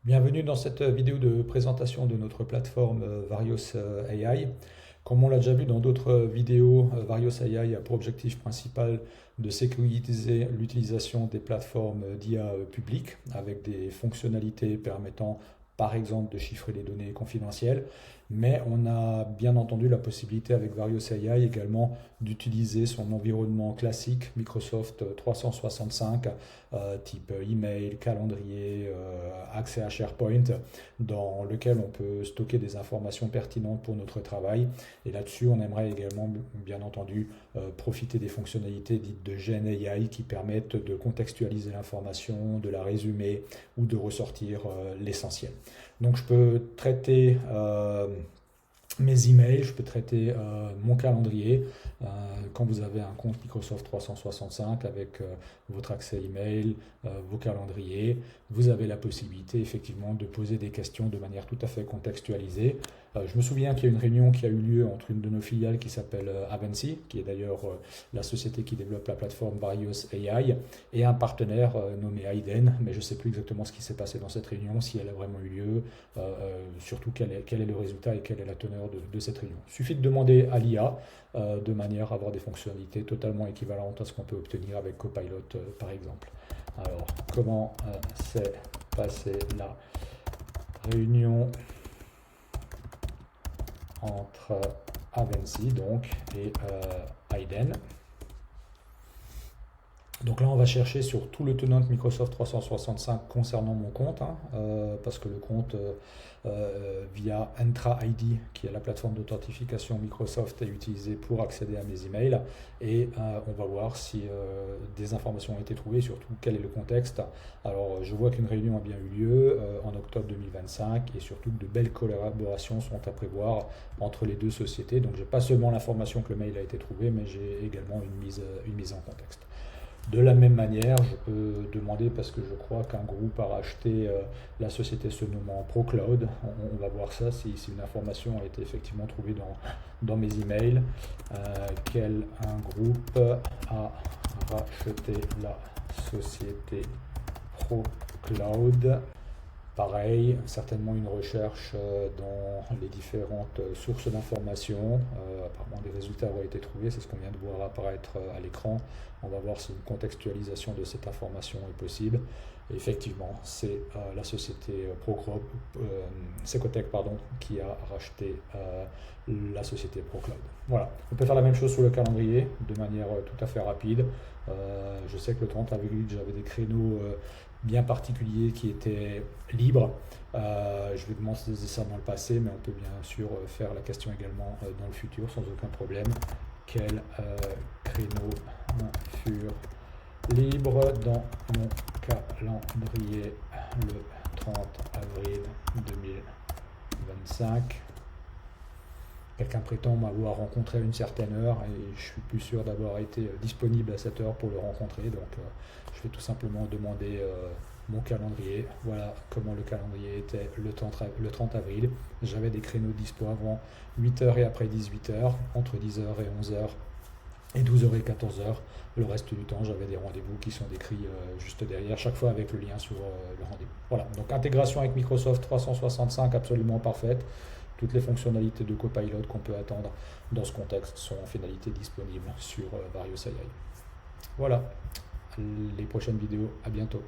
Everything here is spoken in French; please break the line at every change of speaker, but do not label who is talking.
Bienvenue dans cette vidéo de présentation de notre plateforme Varios AI. Comme on l'a déjà vu dans d'autres vidéos, Varios AI a pour objectif principal de sécuriser l'utilisation des plateformes d'IA publiques avec des fonctionnalités permettant par exemple de chiffrer les données confidentielles, mais on a bien entendu la possibilité avec Varios AI également d'utiliser son environnement classique Microsoft 365, type email, calendrier, accès à SharePoint, dans lequel on peut stocker des informations pertinentes pour notre travail. Et là-dessus, on aimerait également, bien entendu, profiter des fonctionnalités dites de Gen AI qui permettent de contextualiser l'information, de la résumer ou de ressortir l'essentiel. Donc je peux traiter mes emails, je peux traiter mon calendrier. Quand vous avez un compte Microsoft 365 avec votre accès email, vos calendriers, vous avez la possibilité effectivement de poser des questions de manière tout à fait contextualisée. Je me souviens qu'il y a une réunion qui a eu lieu entre une de nos filiales qui s'appelle Avanci, qui est d'ailleurs la société qui développe la plateforme Varios AI, et un partenaire nommé Aiden, mais je ne sais plus exactement ce qui s'est passé dans cette réunion, si elle a vraiment eu lieu, surtout quel est le résultat et quelle est la teneur de cette réunion. Il suffit de demander à l'IA de manière à avoir des fonctionnalités totalement équivalentes à ce qu'on peut obtenir avec Copilot par exemple. Alors, comment s'est passée la réunion entre Avanci donc, et Aiden? Donc là, on va chercher sur tout le tenant Microsoft 365 concernant mon compte, parce que le compte via Entra ID, qui est la plateforme d'authentification Microsoft, est utilisé pour accéder à mes emails. Et on va voir si des informations ont été trouvées, surtout quel est le contexte. Alors, je vois qu'une réunion a bien eu lieu en octobre 2025 et surtout que de belles collaborations sont à prévoir entre les deux sociétés. Donc, je n'ai pas seulement l'information que le mail a été trouvé, mais j'ai également une mise en contexte. De la même manière, je peux demander, parce que je crois qu'un groupe a racheté la société se nommant ProCloud. On va voir ça, si une information a été effectivement trouvée dans mes emails. Quel un groupe a racheté la société ProCloud. Pareil, certainement une recherche dans les différentes sources d'informations. Apparemment, des résultats auraient été trouvés, c'est ce qu'on vient de voir apparaître à l'écran. On va voir si une contextualisation de cette information est possible. Et effectivement, c'est la société Secotech qui a racheté la société ProCloud. Voilà, on peut faire la même chose sur le calendrier de manière tout à fait rapide. Je sais que le 30 avril, j'avais des créneaux bien particuliers qui étaient libres. Je vais demander ça dans le passé, mais on peut bien sûr faire la question également dans le futur sans aucun problème. Quels créneaux furent libres dans mon calendrier le 30 avril 2025? Quelqu'un prétend m'avoir rencontré à une certaine heure et je suis plus sûr d'avoir été disponible à cette heure pour le rencontrer. Donc je vais tout simplement demander mon calendrier. Voilà comment le calendrier était le 30 avril. J'avais des créneaux dispo avant 8h et après 18h, entre 10h et 11h et 12h et 14h. Le reste du temps, j'avais des rendez-vous qui sont décrits juste derrière, chaque fois avec le lien sur le rendez-vous. Voilà, donc intégration avec Microsoft 365 absolument parfaite. Toutes les fonctionnalités de Copilot qu'on peut attendre dans ce contexte sont en finalité disponibles sur Varios AI. Voilà, les prochaines vidéos, à bientôt.